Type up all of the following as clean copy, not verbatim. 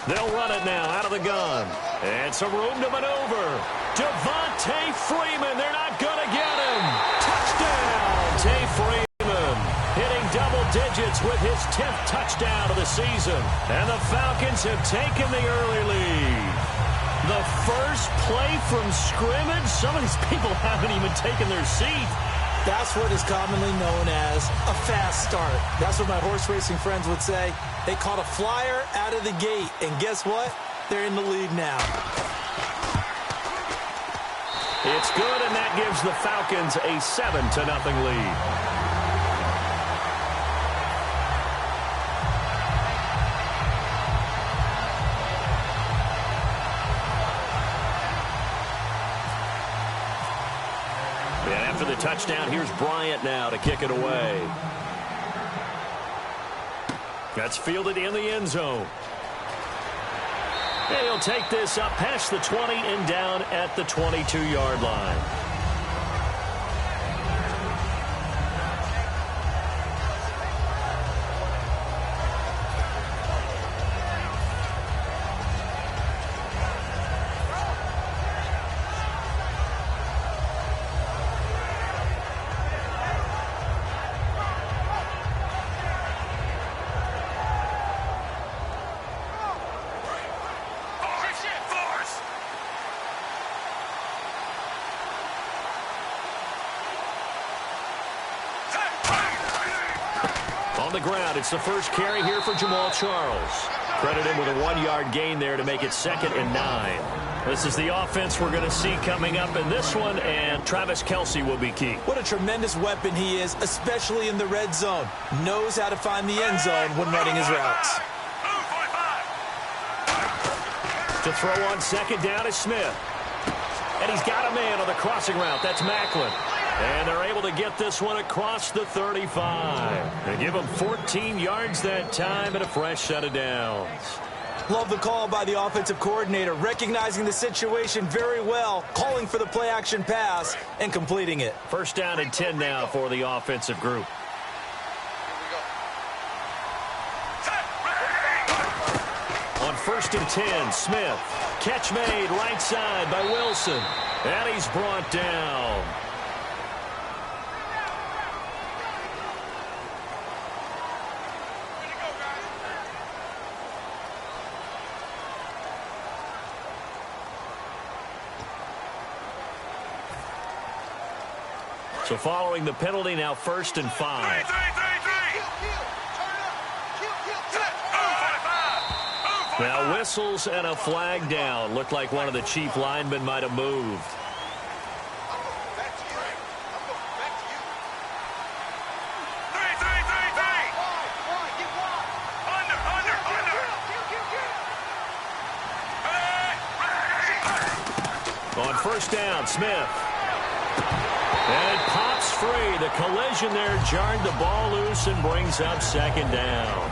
They'll run it now out of the gun. And some room to maneuver. Devontae Freeman, they're not going to get him. Touchdown, Tay Freeman. Hitting double digits with his 10th touchdown of the season. And the Falcons have taken the early lead. The first play from scrimmage. Some of these people haven't even taken their seat. That's what is commonly known as a fast start. That's what my horse racing friends would say. They caught a flyer out of the gate, and guess what? They're in the lead now. It's good, and that gives the Falcons a 7-0 lead. After the touchdown, here's Bryant now to kick it away. That's fielded in the end zone. And he'll take this up past the 20 and down at the 22-yard line. The ground. It's the first carry here for Jamal Charles. Credit him with a 1-yard gain there to make it 2nd and 9. This is the offense we're going to see coming up in this one, and Travis Kelce will be key. What a tremendous weapon he is, especially in the red zone. Knows how to find the end zone when running his routes. To throw on 2nd down is Smith. And he's got a man on the crossing route. That's Macklin. And they're able to get this one across the 35. They give him 14 yards that time and a fresh set of downs. Love the call by the offensive coordinator, recognizing the situation very well, calling for the play-action pass and completing it. 1st down and 10 now for the offensive group. On 1st and 10, Smith. Catch made right side by Wilson. And he's brought down. So following the penalty, now 1st and 5. Now whistles and a flag down. Looked like one of the chief linemen might have moved. On 1st down, Smith. And it pops free. The collision there jarred the ball loose and brings up 2nd down.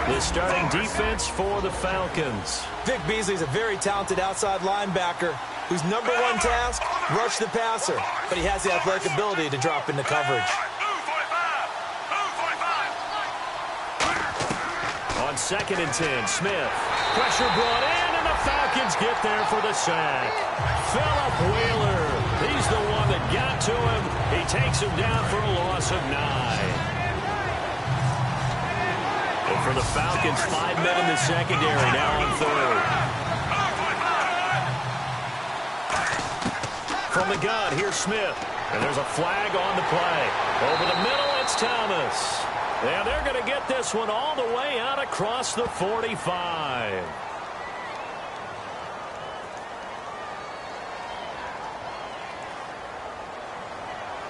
The starting defense for the Falcons. Vic Beasley's a very talented outside linebacker whose number one task, rush the passer. But he has the athletic ability to drop into coverage. On 2nd and 10, Smith. Pressure brought in, and the Falcons get there for the sack. Phillip Wheeler. He's the one that got to him. He takes him down for a loss of 9. And for the Falcons, 5 men in the secondary, now on 3rd. From the gun, here's Smith. And there's a flag on the play. Over the middle, it's Thomas. And they're going to get this one all the way out across the 45.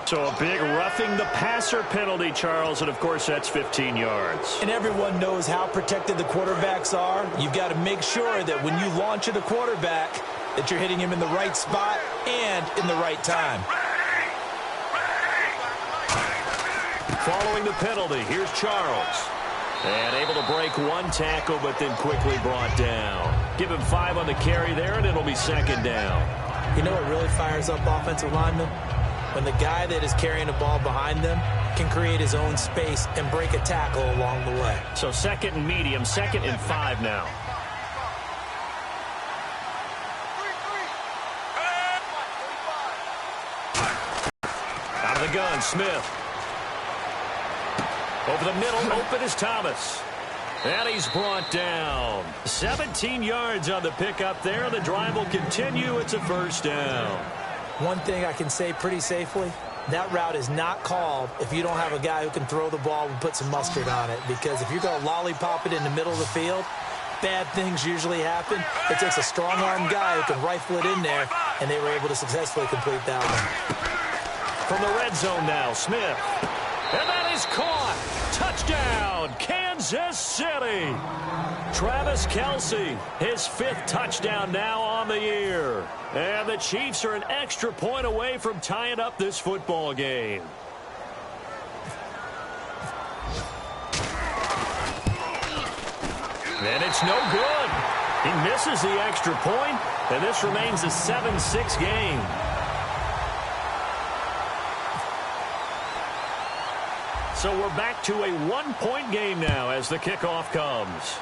So a big roughing the passer penalty, Charles, and of course that's 15 yards. And everyone knows how protected the quarterbacks are. You've got to make sure that when you launch at a quarterback that you're hitting him in the right spot and in the right time. Following the penalty, here's Charles. And able to break one tackle, but then quickly brought down. Give him 5 on the carry there, and it'll be 2nd down. You know what really fires up offensive linemen? When the guy that is carrying the ball behind them can create his own space and break a tackle along the way. So 2nd and medium, 2nd and 5 now. Out of the gun, Smith. Over the middle, open is Thomas. And he's brought down. 17 yards on the pickup there. The drive will continue. It's a first down. One thing I can say pretty safely, that route is not called if you don't have a guy who can throw the ball and put some mustard on it. Because if you're going to lollipop it in the middle of the field, bad things usually happen. It takes a strong-arm guy who can rifle it in there, and they were able to successfully complete that one. From the red zone now, Smith. And that is caught. Touchdown, Kansas City. Travis Kelce, his 5th touchdown now on the year. And the Chiefs are an extra point away from tying up this football game. And it's no good. He misses the extra point, and this remains a 7-6 game. So we're back to a 1-point game now as the kickoff comes.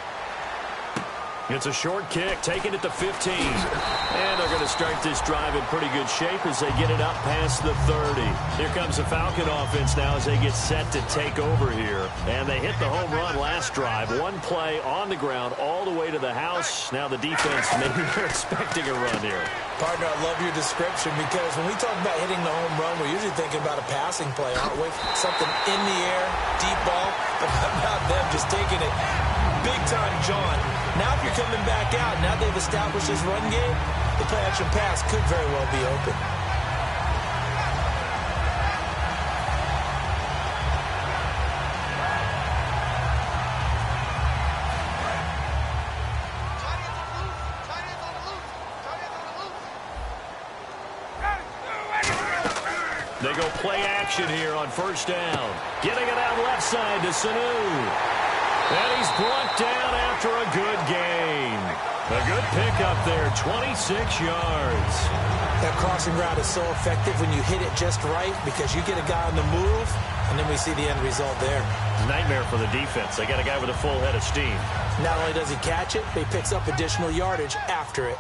It's a short kick, taking it to 15. And they're going to start this drive in pretty good shape as they get it up past the 30. Here comes the Falcon offense now as they get set to take over here. And they hit the home run last drive. One play on the ground all the way to the house. Now the defense, maybe they're expecting a run here. Partner, I love your description because when we talk about hitting the home run, we're usually thinking about a passing play, aren't we? Something in the air, deep ball, but how about them just taking it big time, John. Now if you're coming back out, now they've established this run game, the play-action pass could very well be open. They go play action here on first down. Getting it out left side to Sanu. And he's brought down after a good gain. A good pickup there, 26 yards. That crossing route is so effective when you hit it just right because you get a guy on the move, and then we see the end result there. Nightmare for the defense. They got a guy with a full head of steam. Not only does he catch it, but he picks up additional yardage after it.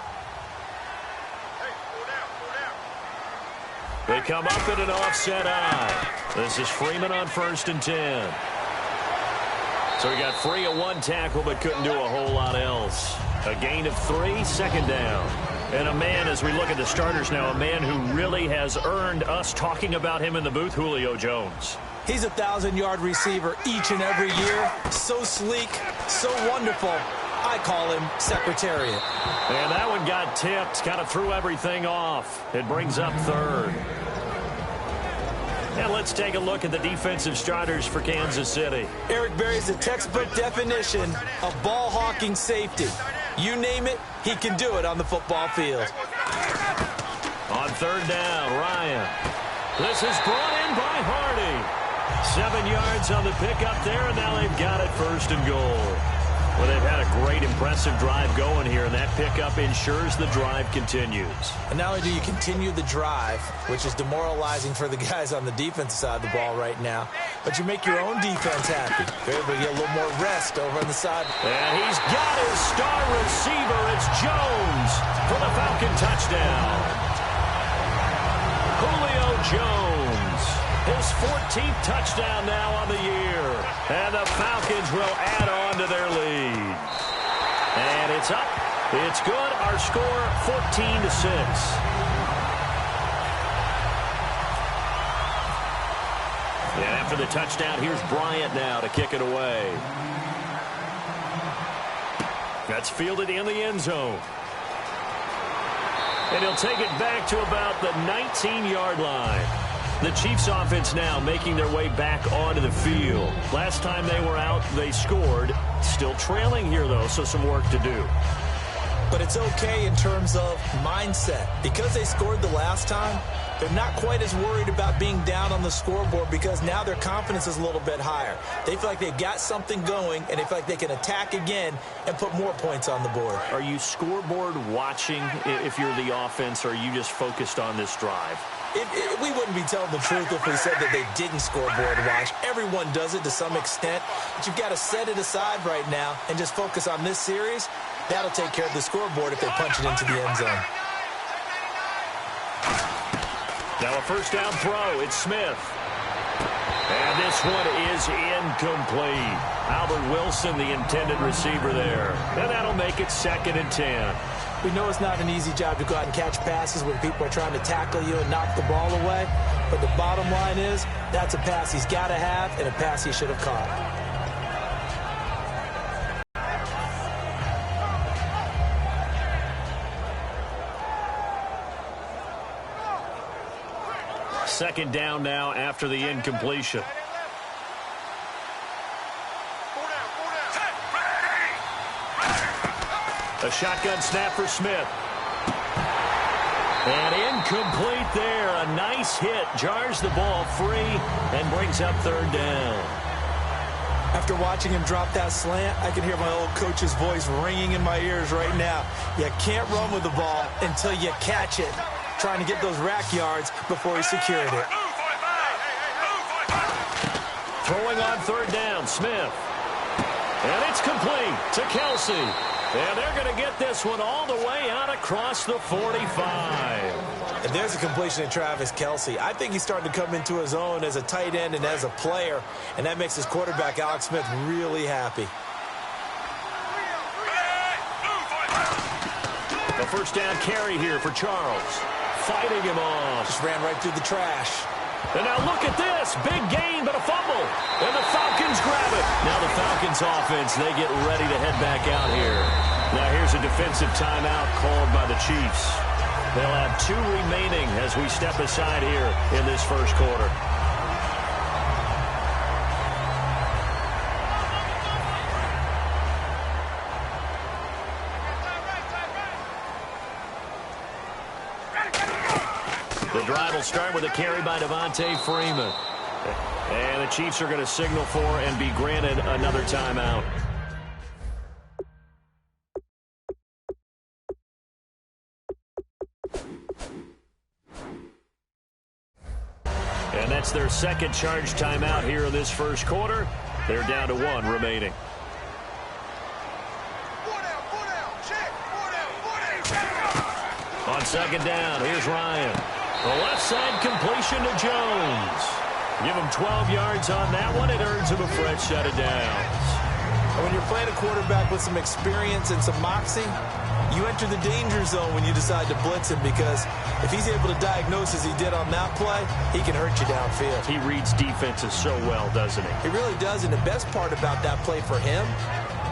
They come up in an offset eye. This is Freeman on 1st and 10. So he got free of one tackle but couldn't do a whole lot else. A gain of 3, 2nd down. And a man, as we look at the starters now, a man who really has earned us talking about him in the booth, Julio Jones. He's a 1,000-yard receiver each and every year. So sleek, so wonderful. I call him Secretariat. And that one got tipped, kind of threw everything off. It brings up 3rd. And let's take a look at the defensive starters for Kansas City. Eric Berry's the textbook definition of ball-hawking safety. You name it, he can do it on the football field. On 3rd down, Ryan. This is brought in by Hardy. 7 yards on the pickup there, and now they've got it 1st and goal. Well, they've had a great, impressive drive going here, and that pickup ensures the drive continues. And not only do you continue the drive, which is demoralizing for the guys on the defensive side of the ball right now, but you make your own defense happy. You're able to get a little more rest over on the side. And he's got his star receiver. It's Jones for the Falcon touchdown. Julio Jones, his 14th touchdown now on the year. And the Falcons will add on to their lead. And it's up. It's good. Our score, 14-6. And after the touchdown, here's Bryant now to kick it away. That's fielded in the end zone. And he'll take it back to about the 19-yard line. The Chiefs offense now making their way back onto the field. Last time they were out, they scored. Still trailing here, though, so some work to do. But it's okay in terms of mindset. Because they scored the last time, they're not quite as worried about being down on the scoreboard because now their confidence is a little bit higher. They feel like they've got something going, and they feel like they can attack again and put more points on the board. Are you scoreboard watching if you're the offense, or are you just focused on this drive? We wouldn't be telling the truth if we said that they didn't scoreboard watch. Everyone does it to some extent, but you've got to set it aside right now and just focus on this series. That'll take care of the scoreboard if they punch it into the end zone. Now a first down throw. It's Smith. And this one is incomplete. Albert Wilson, the intended receiver there. And that'll make it 2nd and 10. We know it's not an easy job to go out and catch passes when people are trying to tackle you and knock the ball away. But the bottom line is, that's a pass he's got to have and a pass he should have caught. Second down now after the incompletion. A shotgun snap for Smith. And incomplete there. A nice hit. Jars the ball free and brings up 3rd down. After watching him drop that slant, I can hear my old coach's voice ringing in my ears right now. You can't run with the ball until you catch it. Trying to get those rack yards before he secured it. Throwing on 3rd down, Smith. And it's complete to Kelsey. And they're going to get this one all the way out across the 45. And there's a completion to Travis Kelsey. I think he's starting to come into his own as a tight end and as a player, and that makes his quarterback, Alex Smith, really happy. The first down carry here for Charles. Fighting him off. Just ran right through the trash. And now look at this. Big gain, but a fumble. And the Falcons grab it. Now the Falcons offense, they get ready to head back out here. Now here's a defensive timeout called by the Chiefs. They'll have 2 remaining as we step aside here in this first quarter. The drive will start with a carry by Devontae Freeman. And the Chiefs are going to signal for and be granted another timeout. And that's their second charge timeout here in this first quarter. They're down to 1 remaining. On 2nd down, here's Ryan. The left side completion to Jones. Give him 12 yards on that one. It earns him a fresh set of downs. And when you're playing a quarterback with some experience and some moxie, you enter the danger zone when you decide to blitz him, because if he's able to diagnose as he did on that play, he can hurt you downfield. He reads defenses so well, doesn't he? He really does, and the best part about that play for him,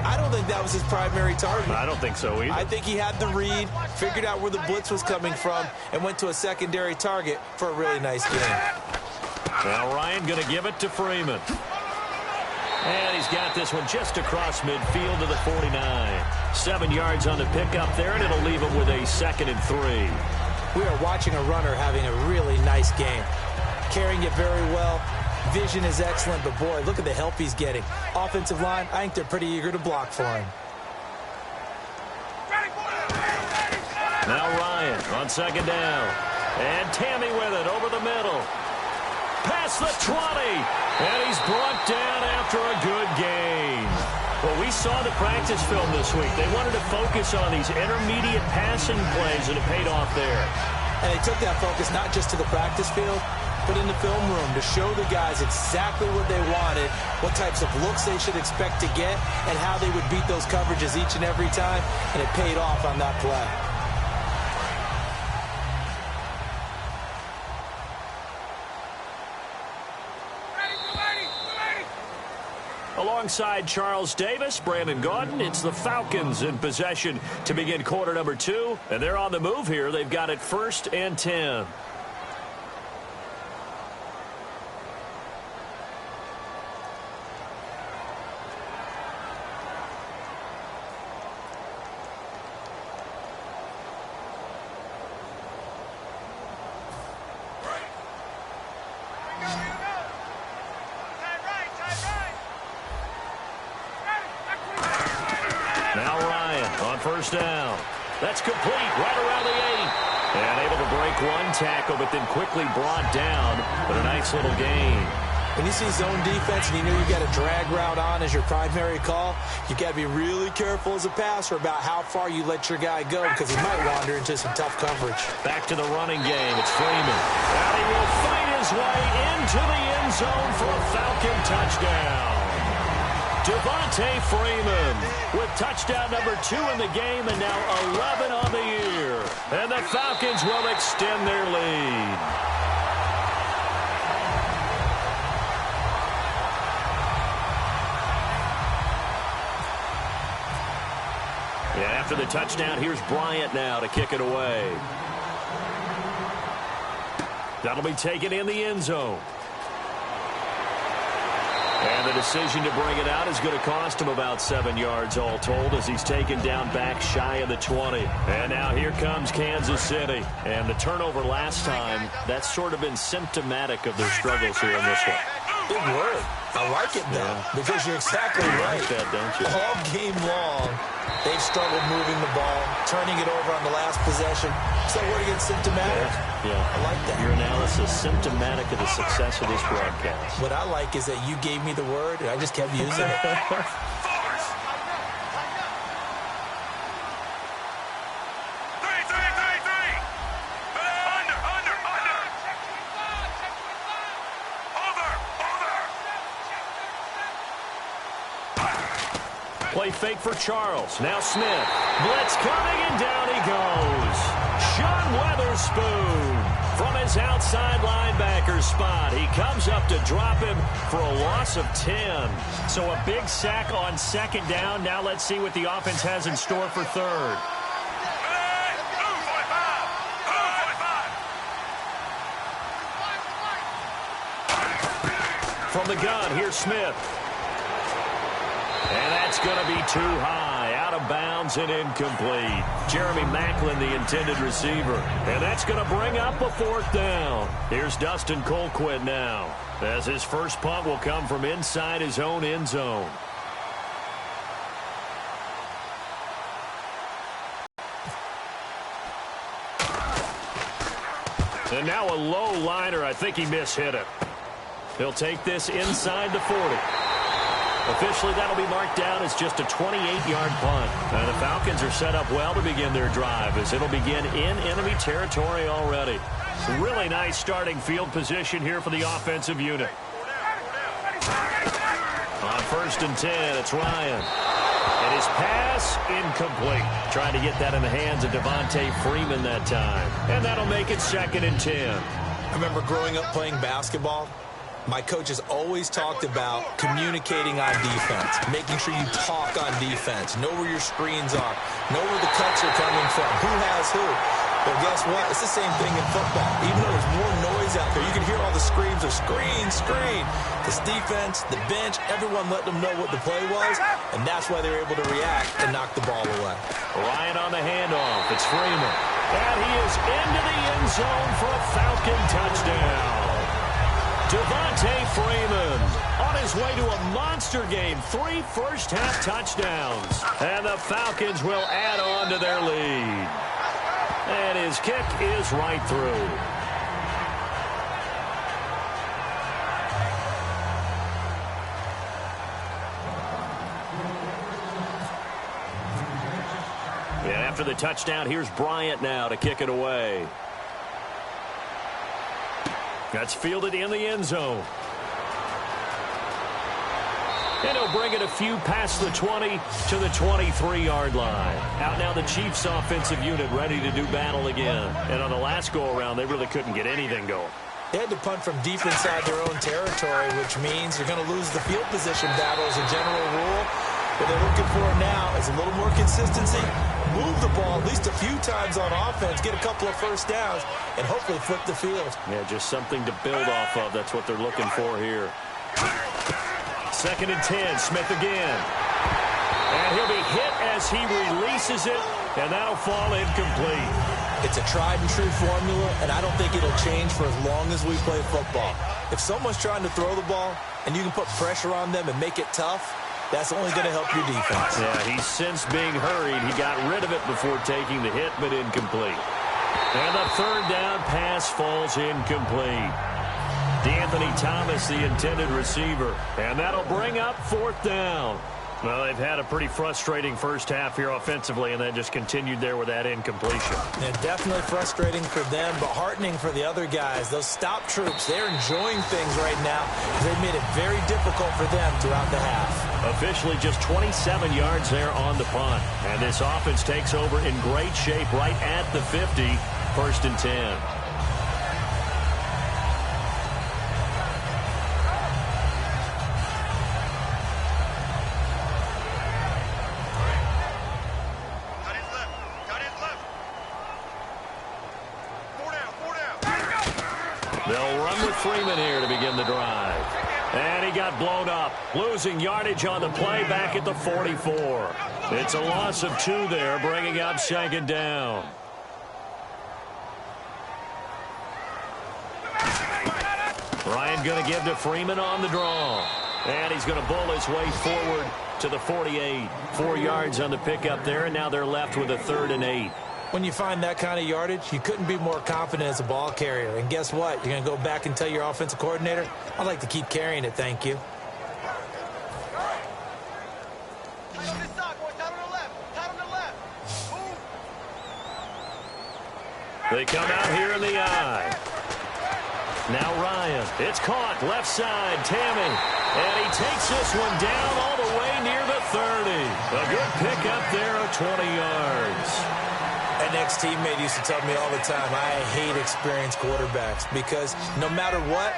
I don't think that was his primary target. I don't think so either. I think he had the read, figured out where the blitz was coming from, and went to a secondary target for a really nice game. Now Ryan going to give it to Freeman. And he's got this one just across midfield to the 49. 7 yards on the pickup there, and it'll leave him with a 2nd and 3. We are watching a runner having a really nice game. Carrying it very well. Vision is excellent, but boy, look at the help he's getting. Offensive line, I think they're pretty eager to block for him. Now Ryan on 2nd down. And Tammy with it over the middle. Past the 20. And he's brought down after a good game. Well, we saw the practice film this week. They wanted to focus on these intermediate passing plays, and it paid off there. And they took that focus not just to the practice field, but in the film room to show the guys exactly what they wanted, what types of looks they should expect to get, and how they would beat those coverages each and every time, and it paid off on that play. Alongside Charles Davis, Brandon Gaudin, it's the Falcons in possession to begin quarter number 2. And they're on the move here. They've got it 1st and 10. Now Ryan on 1st down. That's complete right around the 8. And able to break one tackle, but then quickly brought down. But a nice little gain. When you see zone defense and you know you got a drag route on as your primary call, you got to be really careful as a passer about how far you let your guy go because he might wander into some tough coverage. Back to the running game. It's Freeman. And he will fight his way into the end zone for a Falcon touchdown. Devontae Freeman with touchdown number 2 in the game and now 11 on the year. And the Falcons will extend their lead. Yeah, after the touchdown, here's Bryant now to kick it away. That'll be taken in the end zone. And the decision to bring it out is going to cost him about 7 yards all told as he's taken down back shy of the 20. And now here comes Kansas City. And the turnover last time, that's sort of been symptomatic of their struggles here in this one. Big word. I like it, though, because you're exactly right. You like that, don't you? All game long, they've struggled moving the ball, turning it over on the last possession. Is that word against symptomatic? Yeah. I like that. Your analysis, symptomatic of the success of this broadcast. What I like is that you gave me the word, and I just kept using it. Play fake for Charles. Now Smith. Blitz coming, and down he goes. Sean Weatherspoon from his outside linebacker spot. He comes up to drop him for a loss of 10. So a big sack on second down. Now let's see what the offense has in store for third. From the gun, here's Smith. And that's going to be too high, out of bounds and incomplete. Jeremy Maclin, the intended receiver. And that's going to bring up a 4th down. Here's Dustin Colquitt now, as his first punt will come from inside his own end zone. And now a low liner. I think he mishit it. He'll take this inside the 40. Officially, that'll be marked down as just a 28-yard punt. And the Falcons are set up well to begin their drive as it'll begin in enemy territory already. Really nice starting field position here for the offensive unit. On 1st and 10, it's Ryan. And his pass incomplete. Trying to get that in the hands of Devontae Freeman that time. And that'll make it 2nd and 10. I remember growing up playing basketball. My coaches always talked about communicating on defense, making sure you talk on defense, know where your screens are, know where the cuts are coming from, who has who. But guess what? It's the same thing in football. Even though there's more noise out there, you can hear all the screams of screen, screen. This defense, the bench, everyone let them know what the play was, and that's why they were able to react and knock the ball away. Ryan on the handoff. It's Freeman. And he is into the end zone for a Falcon touchdown. Devontae Freeman on his way to a monster game. 3 first-half touchdowns. And the Falcons will add on to their lead. And his kick is right through. And after the touchdown, here's Bryant now to kick it away. That's fielded in the end zone. And he'll bring it a few past the 20 to the 23-yard line. Out now the Chiefs offensive unit ready to do battle again. And on the last go-around, they really couldn't get anything going. They had to punt from deep inside their own territory, which means you're going to lose the field position battle as a general rule. What they're looking for now is a little more consistency, move the ball at least a few times on offense, get a couple of first downs, and hopefully flip the field. Yeah, just something to build off of. That's what they're looking for here. 2nd and 10, Smith again. And he'll be hit as he releases it, and that'll fall incomplete. It's a tried-and-true formula, and I don't think it'll change for as long as we play football. If someone's trying to throw the ball, and you can put pressure on them and make it tough, that's only going to help your defense. Yeah, he's since being hurried. He got rid of it before taking the hit, but incomplete. And the third down pass falls incomplete. D'Anthony Thomas, the intended receiver. And that'll bring up fourth down. Well, they've had a pretty frustrating first half here offensively, and then just continued there with that incompletion. Yeah, definitely frustrating for them, but heartening for the other guys. Those stop troops, they're enjoying things right now because they've made it very difficult for them throughout the half. Officially just 27 yards there on the punt. And this offense takes over in great shape right at the 50, 1st and 10. They'll run with Freeman here to begin the drive. And he got blown up, losing yardage on the play back at the 44. It's a loss of 2 there, bringing up 2nd down. Ryan going to give to Freeman on the draw. And he's going to bull his way forward to the 48. 4 yards on the pickup there, and now they're left with a 3rd and 8. When you find that kind of yardage, you couldn't be more confident as a ball carrier. And guess what? You're going to go back and tell your offensive coordinator, I'd like to keep carrying it, thank you. They come out here in the eye. Now Ryan. It's caught. Left side. Tammy. And he takes this one down all the way near the 30. A good pickup there of 20 yards. An ex-teammate used to tell me all the time, I hate experienced quarterbacks because no matter what,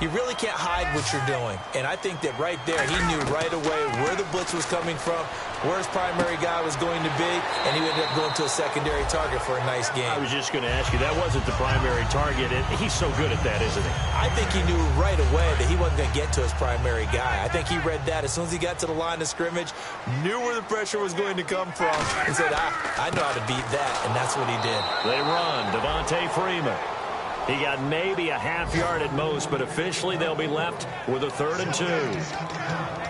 you really can't hide what you're doing. And I think that right there, he knew right away where the blitz was coming from, where his primary guy was going to be, and he ended up going to a secondary target for a nice game. I was just going to ask you, that wasn't the primary target. He's so good at that, isn't he? I think he knew right away that he wasn't going to get to his primary guy. I think he read that as soon as he got to the line of scrimmage, knew where the pressure was going to come from, and said, I know how to beat that, and that's what he did. They run. Devontae Freeman. He got maybe a half yard at most, but officially they'll be left with a 3rd and 2.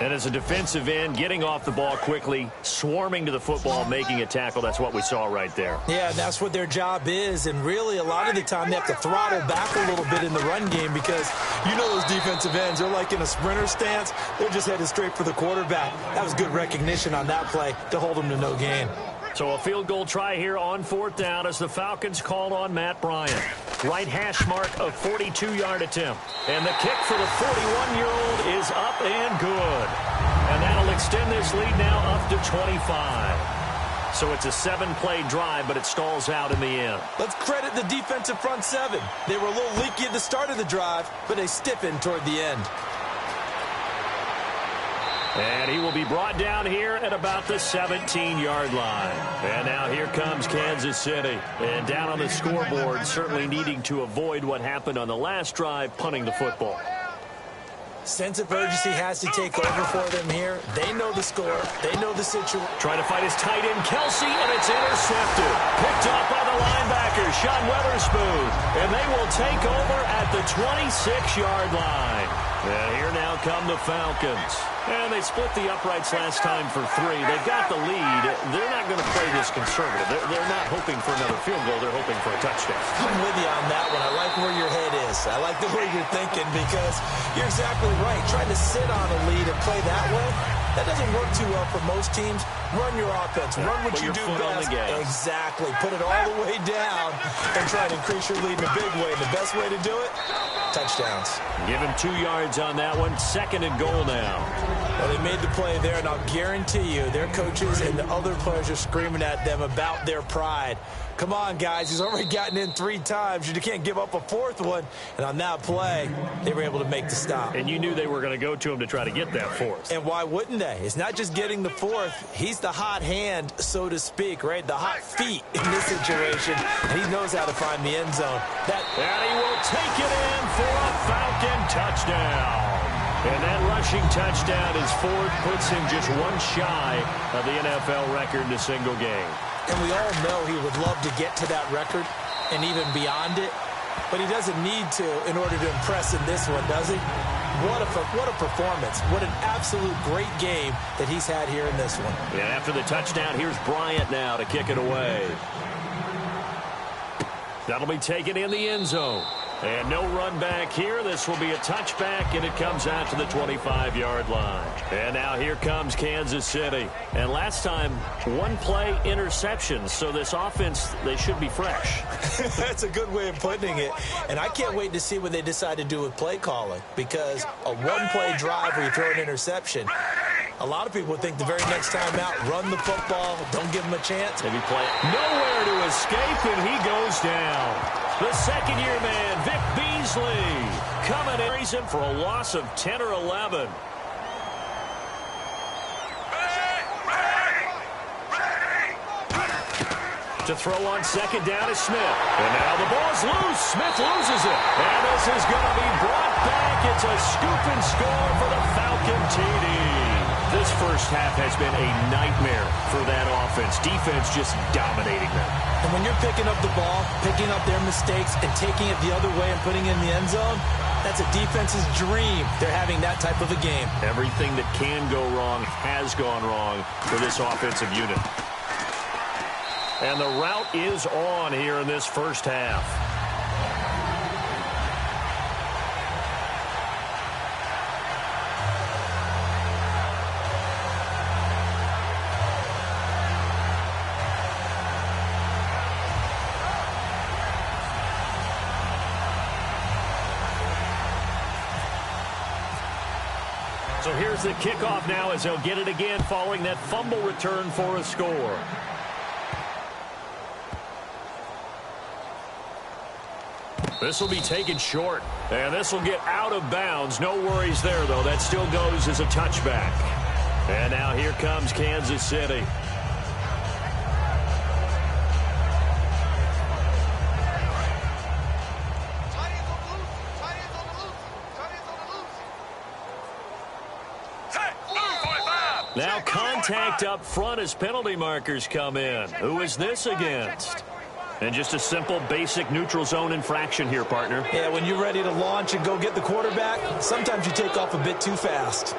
And as a defensive end, getting off the ball quickly, swarming to the football, making a tackle, that's what we saw right there. Yeah, that's what their job is, and really a lot of the time they have to throttle back a little bit in the run game because you know those defensive ends, they're like in a sprinter stance. They're just headed straight for the quarterback. That was good recognition on that play to hold them to no gain. So a field goal try here on 4th down as the Falcons called on Matt Bryant. Right hash mark of 42-yard attempt. And the kick for the 41-year-old is up and good. And that'll extend this lead now up to 25. So it's a 7-play drive, but it stalls out in the end. Let's credit the defensive front 7. They were a little leaky at the start of the drive, but they stiffened toward the end. And he will be brought down here at about the 17-yard line. And now here comes Kansas City. And down on the scoreboard, certainly needing to avoid what happened on the last drive, punting the football. Sense of urgency has to take over for them here. They know the score. They know the situation. Trying to fight his tight end, Kelsey, and it's intercepted. Picked off by the linebacker, Sean Weatherspoon. And they will take over at the 26-yard line. And here now come the Falcons. And they split the uprights last time for 3. They've got the lead. They're not going to play this conservative. They're not hoping for another field goal. They're hoping for a touchdown. I'm with you on that one. I like where your head is. I like the way you're thinking because you're exactly right. Trying to sit on a lead and play that way, that doesn't work too well for most teams. Run your offense. Run what you do best. Exactly. Put it all the way down and try to increase your lead in a big way. And the best way to do it, touchdowns. Give him 2 yards on that one. 2nd and goal now. Well, they made the play there, and I'll guarantee you their coaches and the other players are screaming at them about their pride. Come on, guys. He's already gotten in 3 times. You can't give up a 4th one. And on that play, they were able to make the stop. And you knew they were going to go to him to try to get that 4th. And why wouldn't they? It's not just getting the 4th. He's the hot hand, so to speak, right? The hot feet in this situation. And he knows how to find the end zone. And he will take it in for a Falcon touchdown. And that rushing touchdown, his 4th, puts him just 1 shy of the NFL record in a single game. And we all know he would love to get to that record and even beyond it. But he doesn't need to in order to impress in this one, does he? What a performance. What an absolute great game that he's had here in this one. Yeah, after the touchdown, here's Bryant now to kick it away. That'll be taken in the end zone. And no run back here. This will be a touchback, and it comes out to the 25-yard line. And now here comes Kansas City. And last time, one play interception. So this offense, they should be fresh. That's a good way of putting it. And I can't wait to see what they decide to do with play calling, because a one-play drive where you throw an interception, a lot of people think the very next time out, run the football, don't give them a chance. Maybe play it. Nowhere to escape, and he goes down. The second-year man, Vic Beasley, coming in reason for a loss of 10 or 11. To throw on second down is Smith. And now the ball's loose. Smith loses it. And this is going to be brought back. It's a scoop and score for the Falcon TD. This first half has been a nightmare for that offense. Defense just dominating them. And when you're picking up the ball, picking up their mistakes, and taking it the other way and putting it in the end zone, that's a defense's dream. They're having that type of a game. Everything that can go wrong has gone wrong for this offensive unit. And the route is on here in this first half. So here's the kickoff now as they'll get it again following that fumble return for a score. This will be taken short, and this will get out of bounds. No worries there, though. That still goes as a touchback. And now here comes Kansas City. Now contact up front as penalty markers come in. Who is this against? And just a simple, basic neutral zone infraction here, partner. Yeah, when you're ready to launch and go get the quarterback, sometimes you take off a bit too fast.